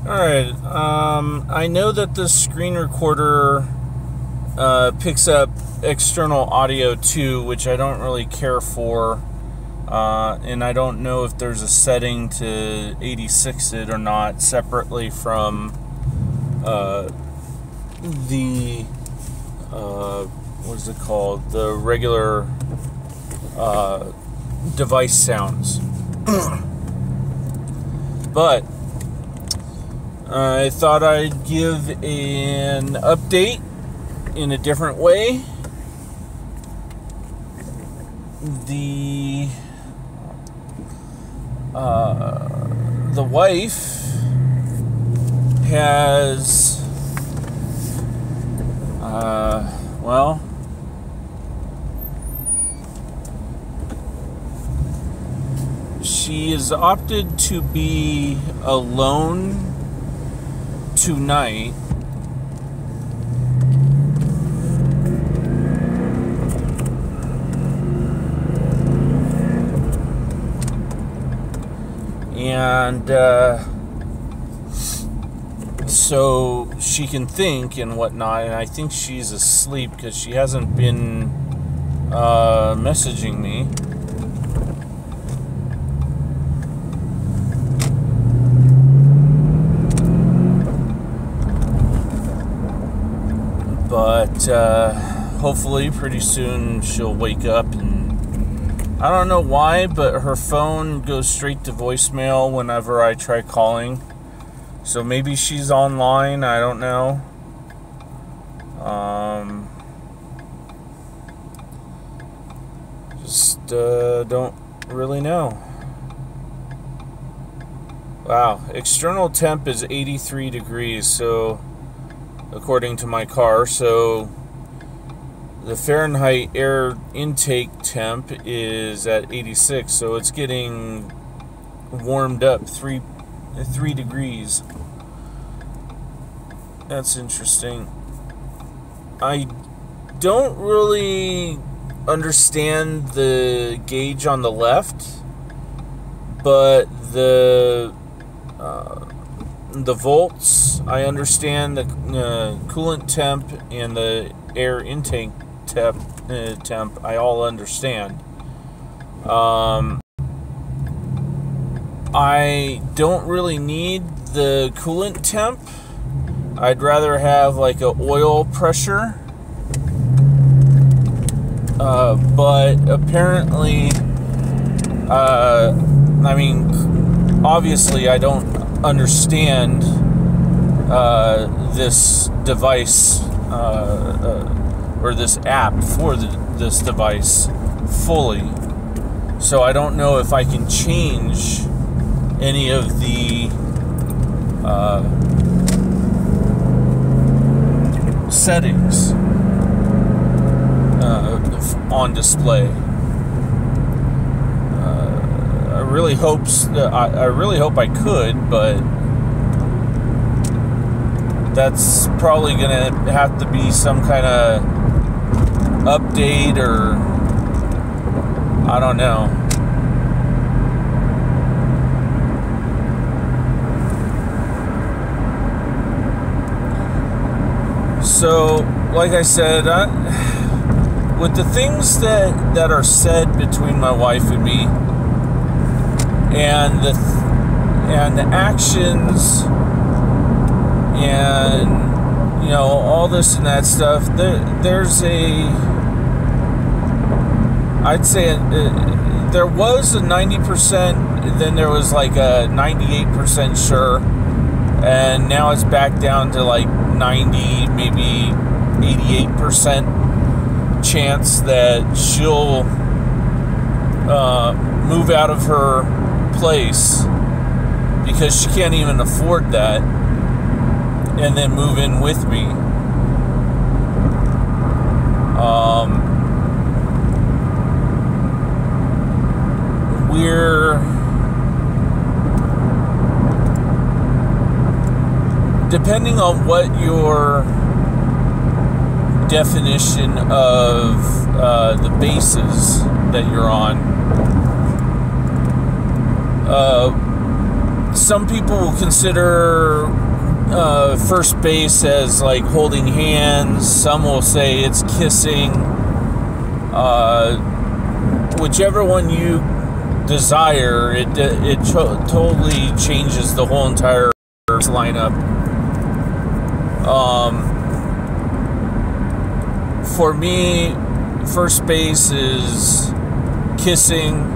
Alright, I know that this screen recorder picks up external audio too, which I don't really care for, and I don't know if there's a setting to 86 it or not separately from the what is it called, the regular device sounds. But I thought I'd give an update in a different way. The wife has well, she has opted to be alone tonight. And so she can think and whatnot, and I think she's asleep because she hasn't been messaging me. But hopefully pretty soon she'll wake up. And I don't know why, but her phone goes straight to voicemail whenever I try calling. So maybe she's online, I don't know. Just don't really know. Wow, external temp is 83 degrees, so according to my car, so the Fahrenheit air intake temp is at 86, so it's getting warmed up 3 degrees. That's interesting. I don't really understand the gauge on the left, but the volts, I understand. The coolant temp and the air intake temp, I all understand. I don't really need the coolant temp. I'd rather have like a oil pressure. But apparently, I mean, obviously I don't understand this device or this app for this device fully, so I don't know if I can change any of the settings on display. I really hope I could, but that's probably gonna have to be some kind of update, or I don't know. So, like I said, with the things that are said between my wife and me, and the actions, and you know, all this and that stuff, there's I'd say there was a 90%, then there was like a 98% sure, and now it's back down to like 90, maybe 88% chance that she'll move out of her place because she can't even afford that, and then move in with me. We're depending on what your definition of the bases that you're on. some people will consider first base as like holding hands. Some will say it's kissing. Whichever one you desire, it totally changes the whole entire lineup. For me, first base is kissing.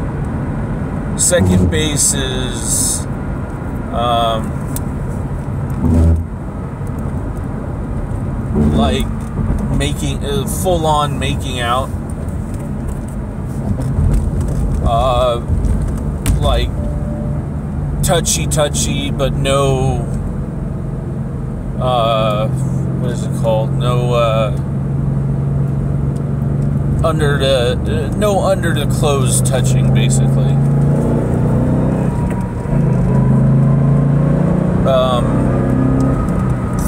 Second base is like making full-on making out. Like touchy, but no, what is it called? No, under the clothes touching, basically.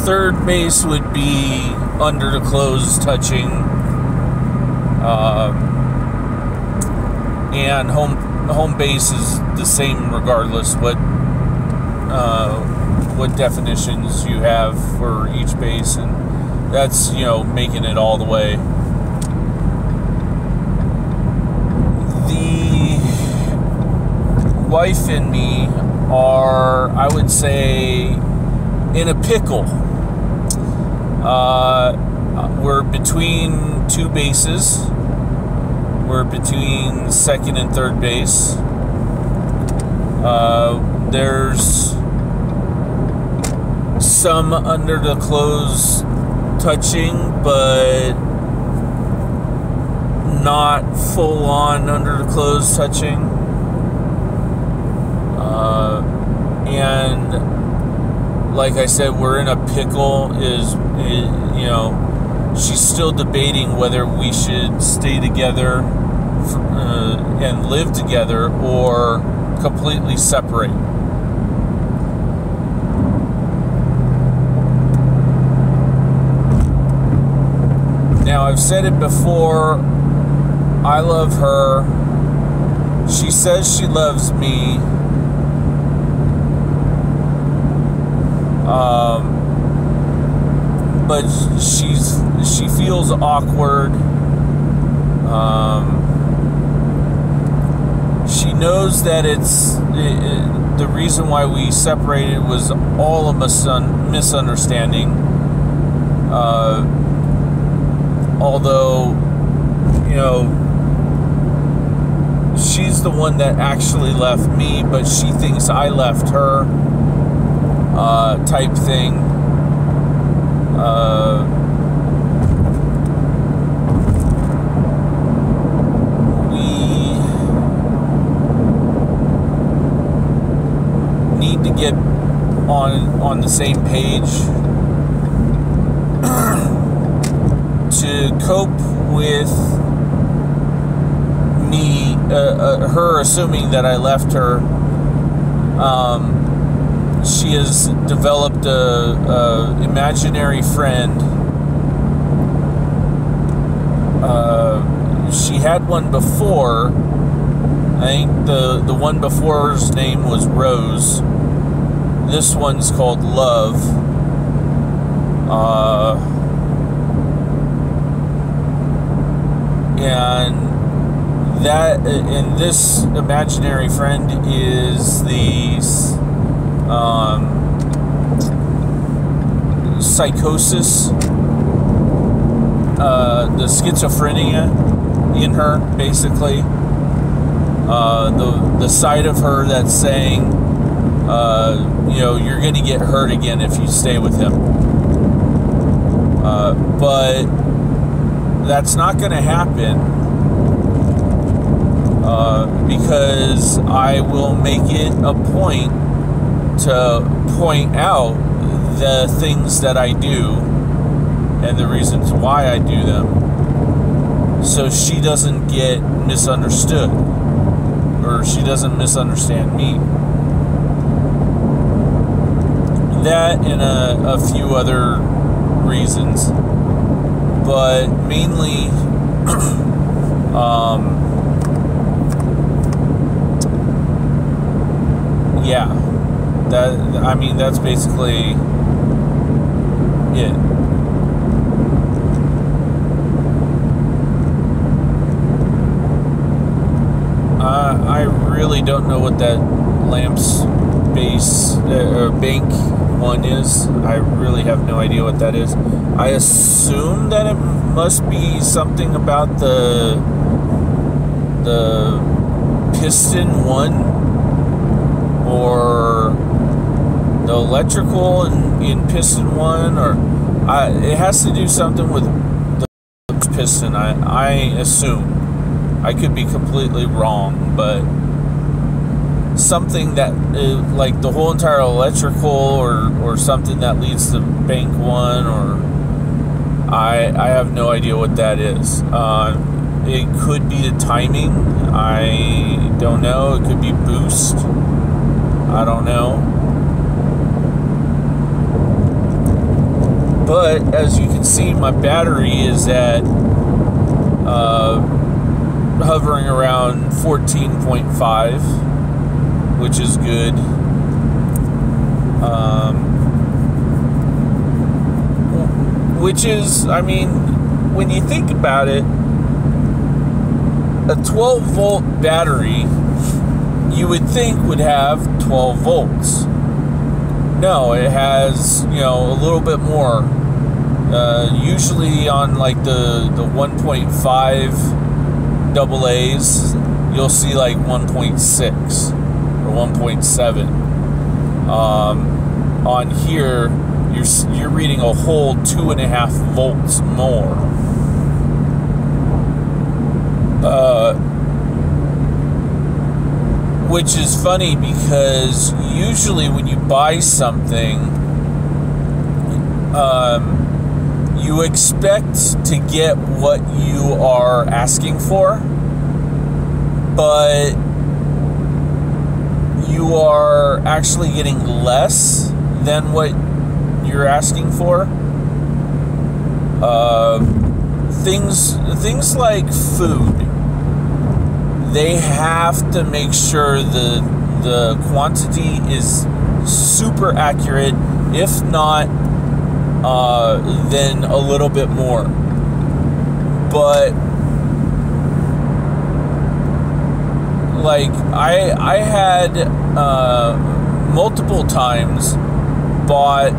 Third base would be under the clothes touching, and home base is the same regardless what definitions you have for each base, and that's, you know, making it all the way. The wife and me are, I would say, in a pickle. We're between two bases. We're between second and third base. There's some under the clothes touching, but not full on under the clothes touching. And like I said, we're in a pickle. You know, she's still debating whether we should stay together and live together or completely separate. Now, I've said it before, I love her. She says she loves me. But she feels awkward. She knows that the reason why we separated was all a misunderstanding. Although, you know, she's the one that actually left me, but she thinks I left her, type thing. We need to get on the same page to cope with me, her assuming that I left her. She has developed a imaginary friend. She had one before. I think the one before's name was Rose. This one's called Love. And this imaginary friend is the psychosis, the schizophrenia in her, basically. The side of her that's saying, you know, you're going to get hurt again if you stay with him. But that's not going to happen. Because I will make it a point to point out the things that I do and the reasons why I do them, so she doesn't get misunderstood, or she doesn't misunderstand me. That and a few other reasons, but mainly yeah, I mean, that's basically it. I really don't know what that lamps base bank one is. I really have no idea what that is. I assume that it must be something about the piston one, or the electrical in piston one, or it has to do something with the piston. I assume. I could be completely wrong, but something that like the whole entire electrical, or something that leads to bank one, or I have no idea what that is. It could be the timing. I don't know. It could be boost. I don't know. But as you can see, my battery is at hovering around 14.5, which is good. Which is, I mean, when you think about it, a 12-volt battery, you would think would have 12 volts. No, it has, a little bit more. Usually on like the 1.5 AA's, you'll see like 1.6 or 1.7. On here, you're reading a whole 2.5 volts more. Which is funny, because usually when you buy something, you expect to get what you are asking for, but you are actually getting less than what you're asking for. Things like food, they have to make sure the quantity is super accurate, if not then a little bit more. But like I had multiple times bought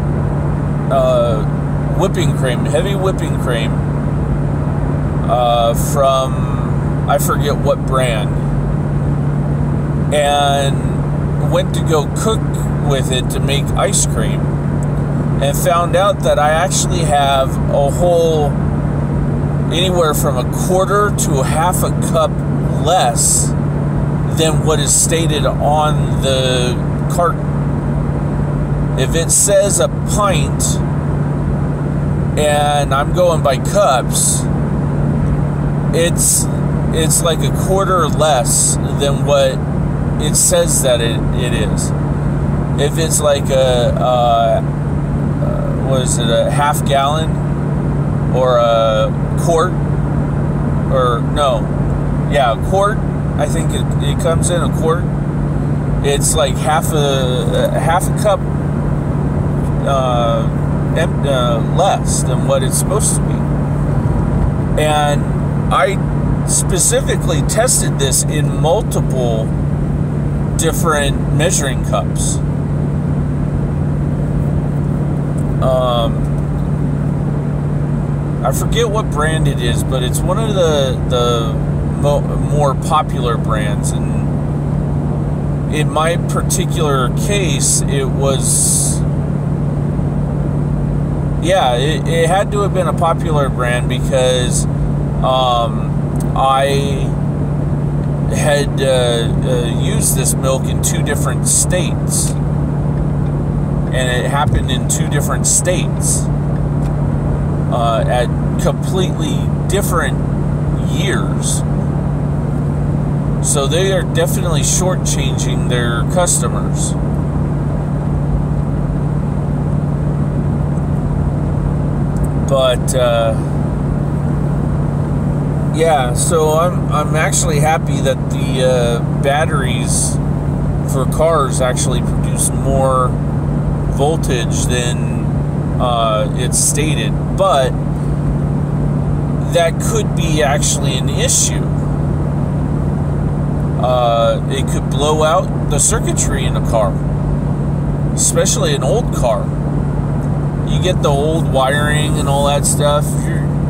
whipping cream, heavy whipping cream, from I forget what brand, and went to go cook with it to make ice cream, and found out that I actually have a whole anywhere from a quarter to half a cup less than what is stated on the carton. If it says a pint and I'm going by cups, it's like a quarter less than what it says that it is. If it's like a half gallon or a quart, or no, yeah, a quart. I think it comes in a quart. It's like half a cup less than what it's supposed to be. And I specifically tested this in multiple different measuring cups. I forget what brand it is, but it's one of the more popular brands, and in my particular case, it was, yeah, it had to have been a popular brand, because I had used this milk in 2 different states, and it happened in 2 different states at completely different years. So they are definitely shortchanging their customers. But yeah, so I'm actually happy that the batteries for cars actually produce more voltage than it's stated, but that could be actually an issue. It could blow out the circuitry in a car, especially an old car. You get the old wiring and all that stuff,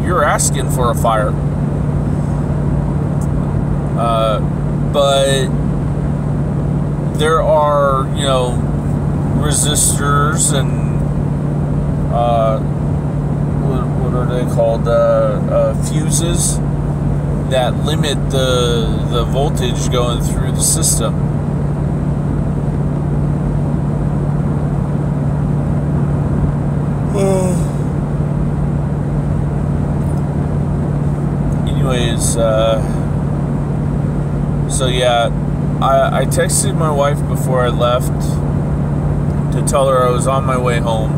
you're asking for a fire. But there are, resistors and what are they called? Fuses that limit the voltage going through the system. Anyways, so yeah, I texted my wife before I left to tell her I was on my way home,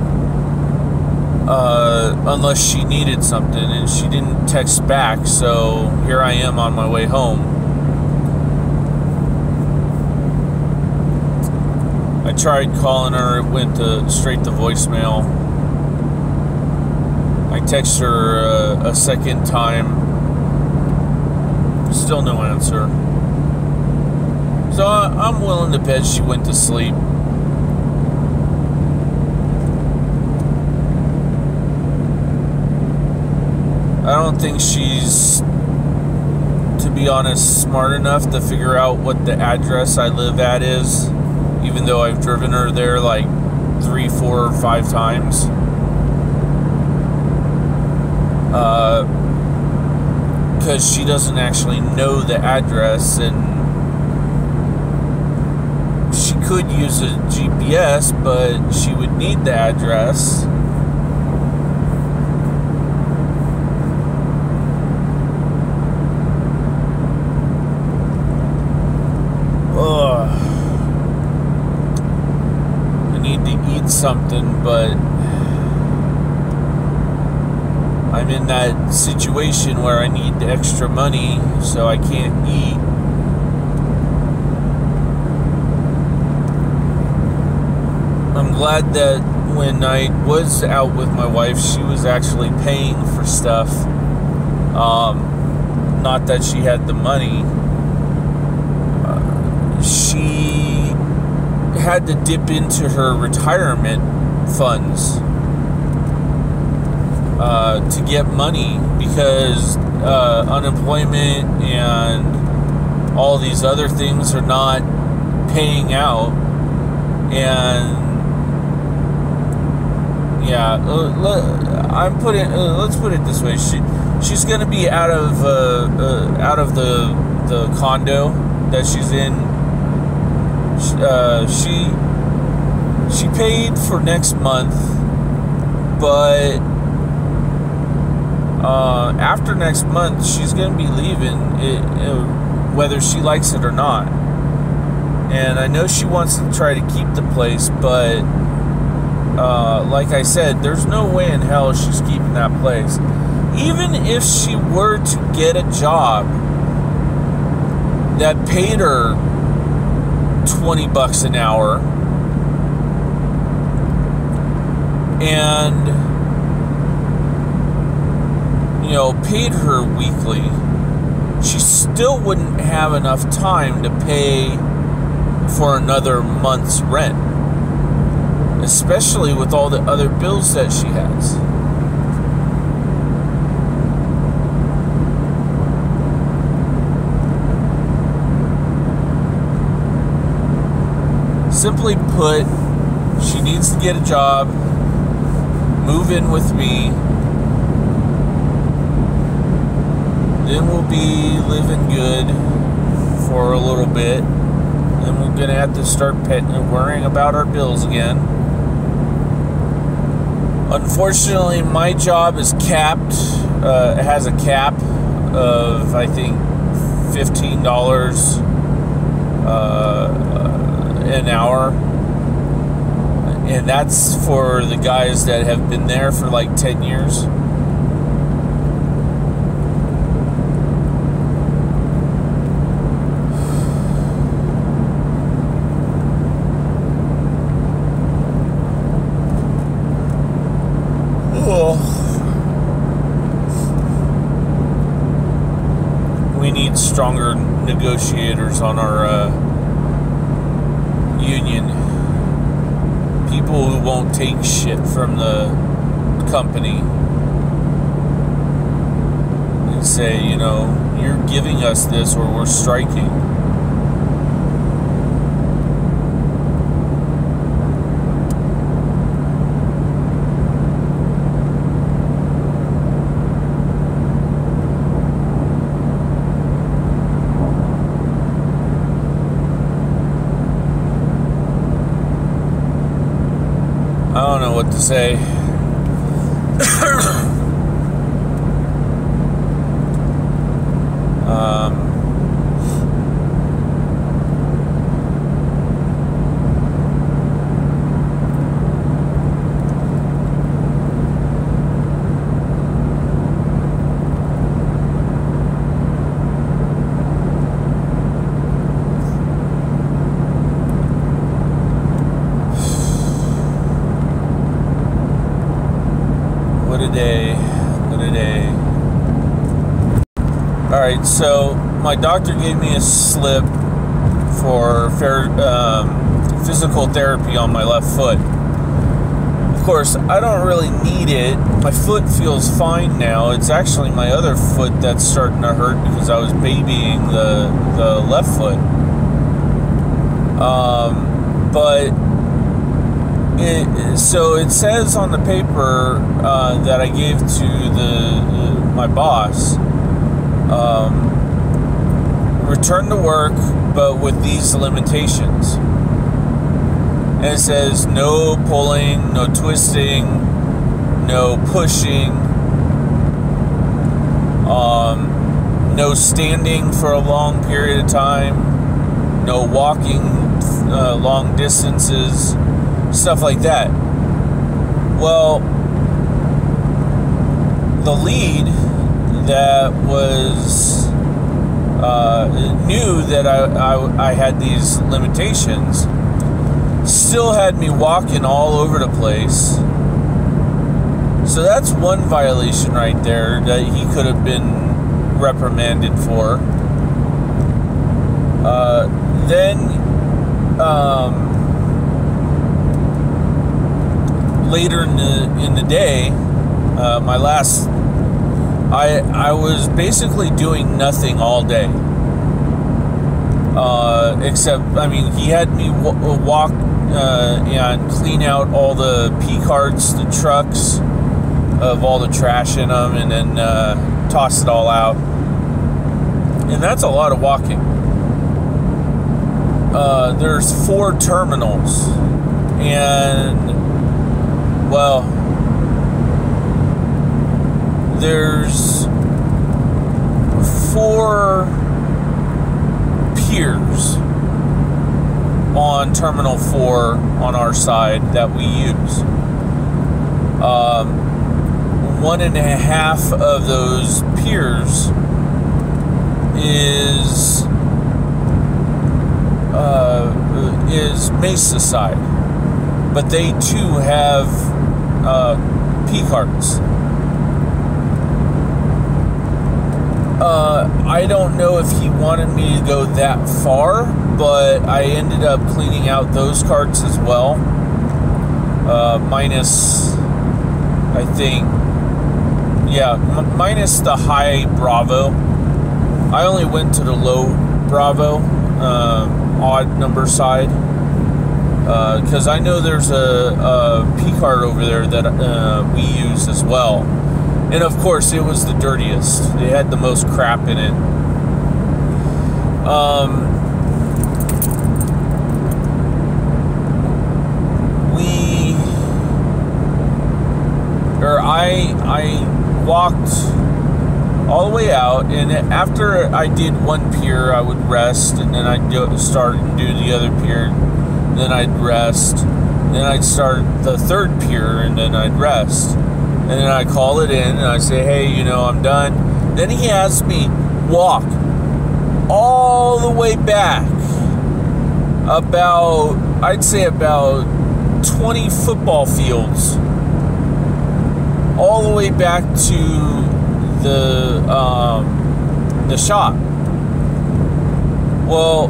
unless she needed something, and she didn't text back, so here I am on my way home. I tried calling her, it went straight to voicemail. I texted her a second time, still no answer. So I'm willing to bet she went to sleep. I don't think she's, to be honest, smart enough to figure out what the address I live at is, even though I've driven her there like 3, 4, or 5 times. Because she doesn't actually know the address, and she could use a GPS, but she would need the address. I need to eat something, but I'm in that situation where I need extra money, so I can't eat. I'm glad that when I was out with my wife, she was actually paying for stuff. Not that she had the money. She had to dip into her retirement funds to get money, because unemployment and all these other things are not paying out. And yeah, let's put it this way: she's going to be out of the condo that she's in. She paid for next month, but after next month she's going to be leaving, whether she likes it or not. And I know she wants to try to keep the place, but like I said, there's no way in hell she's keeping that place. Even if she were to get a job that paid her $20 an hour and paid her weekly, she still wouldn't have enough time to pay for another month's rent, especially with all the other bills that she has. Simply put, she needs to get a job, move in with me, then we'll be living good for a little bit. Then we're going to have to start worrying about our bills again. Unfortunately, my job is capped. It has a cap of, I think, $15 an hour. And that's for the guys that have been there for like 10 years. we need stronger negotiators on our union. People who won't take shit from the company and say, you know, you're giving us this or we're striking. I don't know what to say. What a day. Alright, so my doctor gave me a slip for physical therapy on my left foot. Of course, I don't really need it. My foot feels fine now. It's actually my other foot that's starting to hurt because I was babying the left foot. So it says on the paper that I gave to my boss, return to work, but with these limitations. And it says no pulling, no twisting, no pushing, no standing for a long period of time, no walking long distances, stuff like that. Well, the lead that was knew that I had these limitations still had me walking all over the place. So that's one violation right there that he could have been reprimanded for. Later in the day, I was basically doing nothing all day. Except, I mean, he had me walk and clean out all the P-carts, the trucks, of all the trash in them, and then toss it all out. And that's a lot of walking. There's 4 terminals, and, well, there's 4 piers on Terminal 4 on our side that we use. 1.5 of those piers is Mesa side, but they too have P-carts. I don't know if he wanted me to go that far, but I ended up cleaning out those carts as well. Minus, I think, minus the high Bravo. I only went to the low Bravo, odd number side, because I know there's a P-cart over there that we use as well. And of course, it was the dirtiest. It had the most crap in it. I walked all the way out, and after I did one pier, I would rest, and then I'd start and do the other pier, and then I'd rest, then I'd start the third pier, and then I'd rest. And then I call it in, and I say, hey, you know, I'm done. Then he has me walk all the way back I'd say about 20 football fields, all the way back to the shop. Well,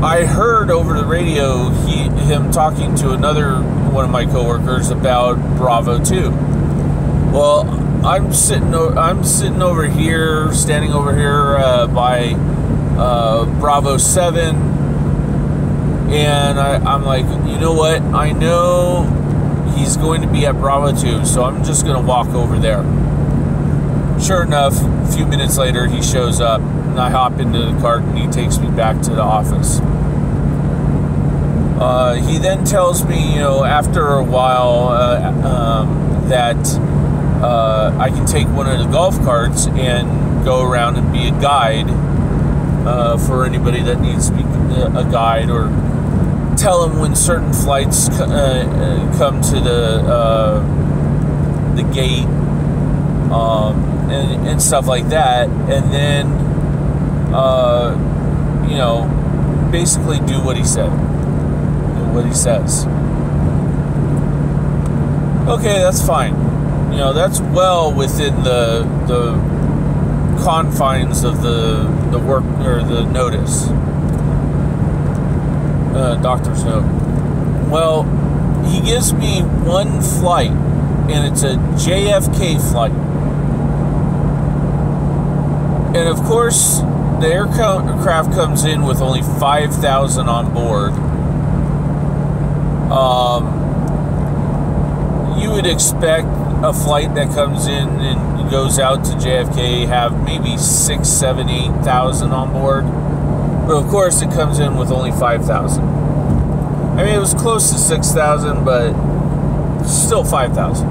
I heard over the radio him talking to another one of my coworkers about Bravo 2. Well, I'm sitting over here, standing over here by Bravo 7, and I'm like, you know what? I know he's going to be at Bravo 2, so I'm just going to walk over there. Sure enough, a few minutes later, he shows up, and I hop into the cart, and he takes me back to the office. He then tells me, after a while, that I can take one of the golf carts and go around and be a guide for anybody that needs to be a guide, or tell them when certain flights come to the gate, and stuff like that, and then basically do what he said, what he says. Okay, that's fine. That's well within the confines of the work or the notice, doctor's note. Well, he gives me one flight, and it's a JFK flight. And of course, the aircraft comes in with only 5,000 on board. You would expect a flight that comes in and goes out to JFK have maybe 6,000, 7,000, 8,000 on board. But of course, it comes in with only 5,000. I mean, it was close to 6,000, but still 5,000.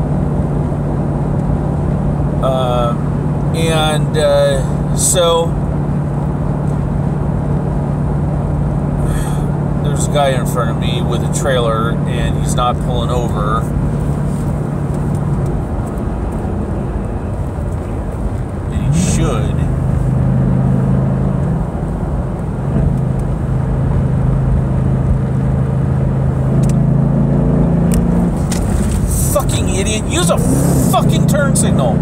So there's a guy in front of me with a trailer, and he's not pulling over. And he should. Fucking idiot! Use a fucking turn signal.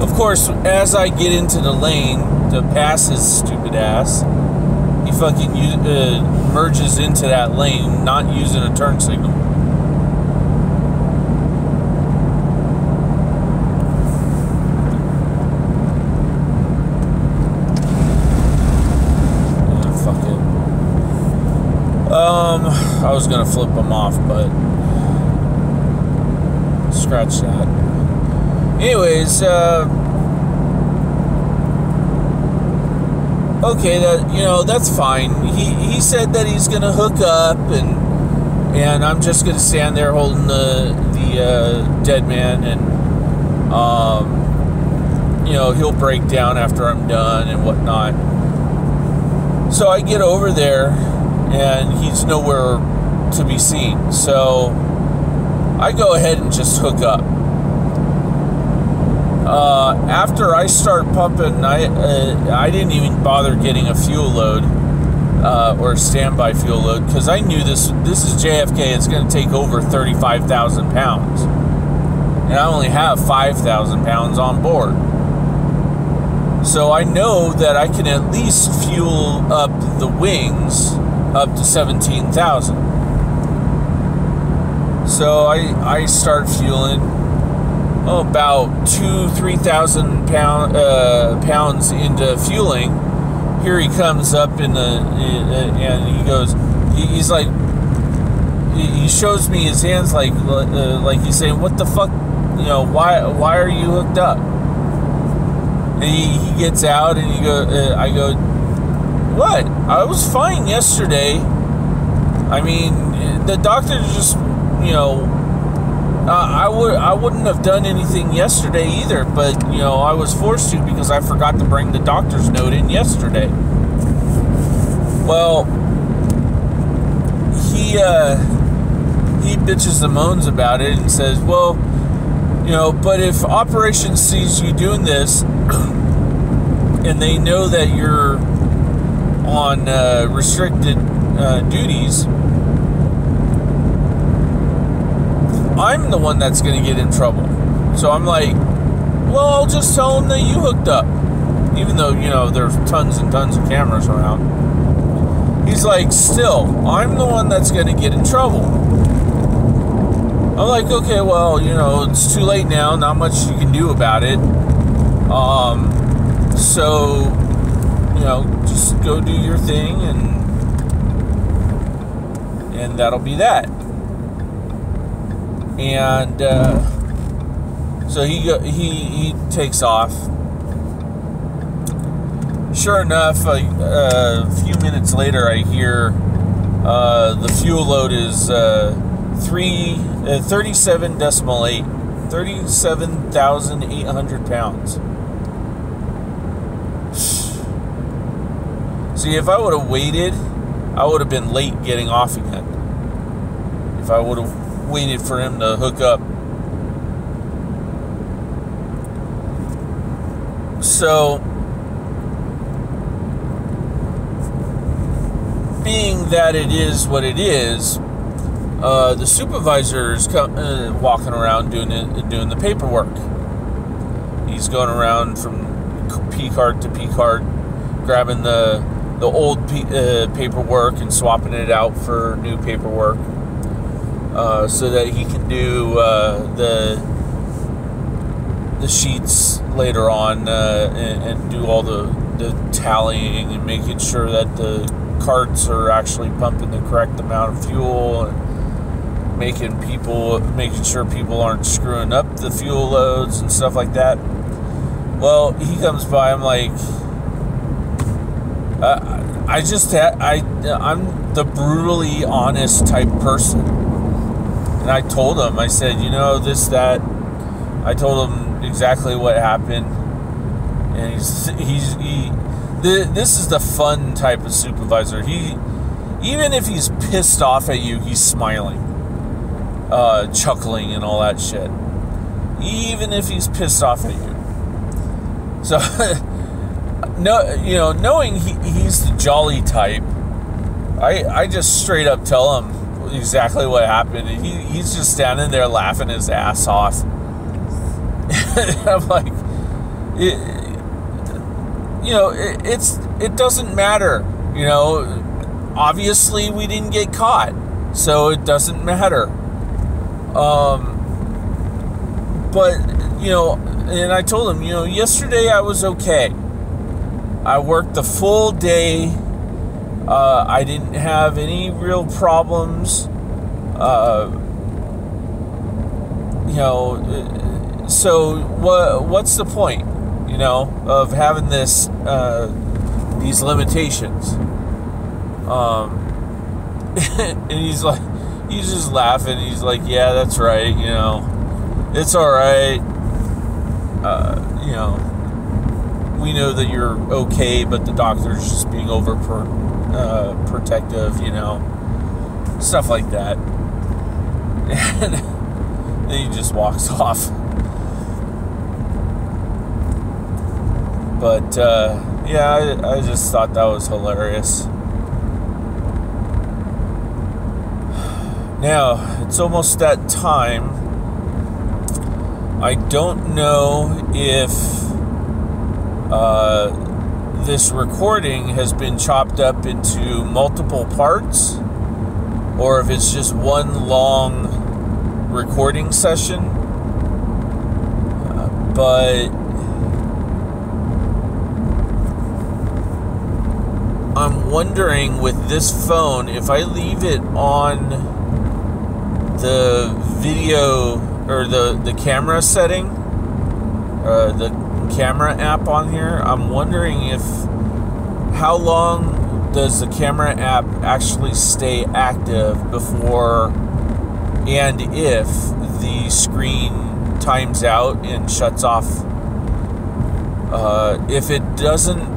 Of course, as I get into the lane to pass his stupid ass, he fucking merges into that lane, not using a turn signal. Fuck it. I was gonna flip him off, but scratch that. Anyways, okay, that's fine. He said that he's gonna hook up, and I'm just gonna stand there holding the dead man, and he'll break down after I'm done and whatnot. So I get over there, and he's nowhere to be seen. So I go ahead and just hook up. After I start pumping, I didn't even bother getting a fuel load or standby fuel load, because I knew this is JFK. It's going to take over 35,000 pounds, and I only have 5,000 pounds on board. So I know that I can at least fuel up the wings up to 17,000. So I start fueling. About 2,000-3,000 pounds into fueling. Here he comes up and he goes. He's like, he shows me his hands like he's saying, "What the fuck? Why are you hooked up?" And he gets out and he go. I go, "What? I was fine yesterday. I mean, the doctor just, I wouldn't have done anything yesterday either, but I was forced to because I forgot to bring the doctor's note in yesterday." Well, he bitches and moans about it and says, "Well, but if Operation sees you doing this, and they know that you're on I'm the one that's going to get in trouble. So I'm like, well, I'll just tell them that you hooked up. Even though, you know, there's tons and tons of cameras around. He's like, still, I'm the one that's going to get in trouble. I'm like, okay, well, you know, it's too late now. Not much you can do about it. So, you know, just go do your thing, and that'll be that. And so he takes off. Sure enough, a few minutes later, I hear the fuel load is 37.8, 37,800 pounds. See, if I would have waited, I would have been late getting off again. If I would have waited for him to hook up. So, being that it is what it is, the supervisor is walking around doing the paperwork. He's going around from P card to P card, grabbing the old paperwork and swapping it out for new paperwork, so that he can do the sheets later on, and do all the tallying and making sure that the carts are actually pumping the correct amount of fuel, and making sure people aren't screwing up the fuel loads and stuff like that. Well, he comes by. I'm like, I'm the brutally honest type person, and I told him. I said, you know, this, that. I told him exactly what happened, and this is the fun type of supervisor. Even if he's pissed off at you, he's smiling, chuckling, and all that shit. Even if he's pissed off at you. So, no, you know, knowing he's the jolly type, I just straight up tell him exactly what happened, and he's just standing there laughing his ass off. I'm like, it doesn't matter, you know. Obviously, we didn't get caught, so it doesn't matter. But, you know, and I told him, you know, yesterday I was okay. I worked the full day. I didn't have any real problems. You know, so what's the point, you know, of having these limitations? And he's just laughing. He's like, yeah, that's right, you know, it's all right. You know, we know that you're okay, but the doctor's just being protective, you know, stuff like that. And then he just walks off. But yeah, I just thought that was hilarious. Now, it's almost that time. I don't know if this recording has been chopped up into multiple parts, or if it's just one long recording session. But I'm wondering with this phone, if I leave it on the video or the camera setting, the camera app on here, I'm wondering how long does the camera app actually stay active before, and if the screen times out and shuts off. If it doesn't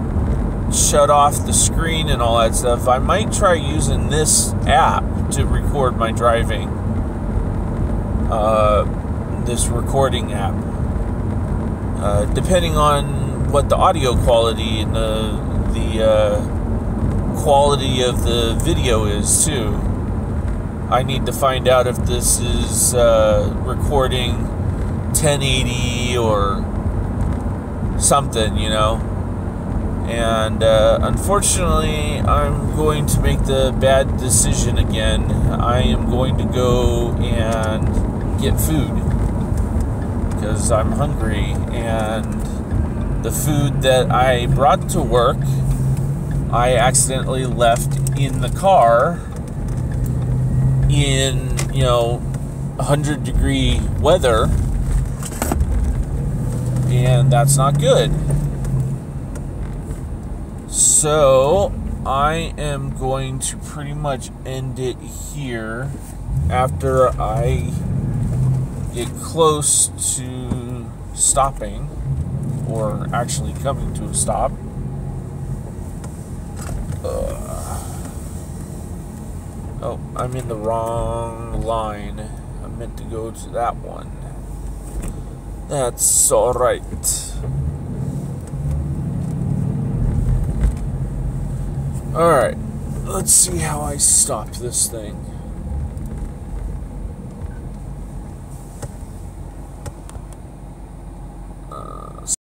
shut off the screen and all that stuff, I might try using this app to record my driving. This recording app, depending on what the audio quality and the quality of the video is too. I need to find out if this is recording 1080 or something, you know. And unfortunately, I'm going to make the bad decision again. I am going to go and get food because I'm hungry, and the food that I brought to work, I accidentally left in the car in, 100-degree weather, and that's not good. So I am going to pretty much end it here after I get close to stopping, or actually coming to a stop. Oh, I'm in the wrong line. I meant to go to that one. That's alright. Alright, let's see how I stop this thing.